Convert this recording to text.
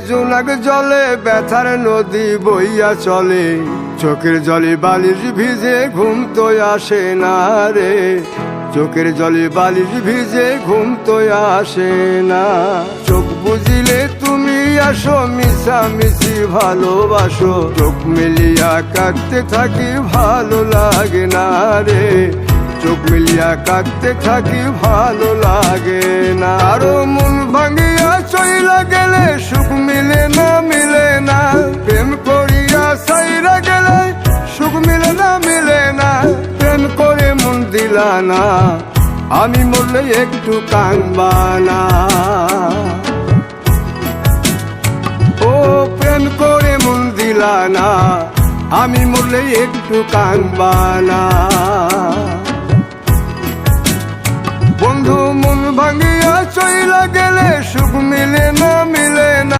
জোনাক জলে ব্যথার নদী বইয়া চলে, চোখের জলে বালিশ ভিজে ঘুম তো আসে না রে, চোখের জলে বালিশ ভিজে ঘুম তো আসে না। চোখ বুঝিলে তুমি আসো, মিশামিশি ভালোবাসো, চোখ মিলিয়া কাঁদতে থাকি ভালো লাগে না রে, চোখ মিলিয়া কাঁদতে থাকি ভালো লাগে না। আরো মন ভাঙিয়া চইলা গেলে সুখ মিলে না, মিলে না, প্রেম করিয়া সাইরা গেলে সুখ মিলে না, মিলে না, প্রেম করে মন দিলা না, আমি মরলে একটু কাঁদবা না। ও প্রেম করে মন দিলা না, আমি মরলে একটু কাঁদবা না। বন্ধু মন ভাঙিয়া চইলা গেলে সুখ মিলে না, মিলে না।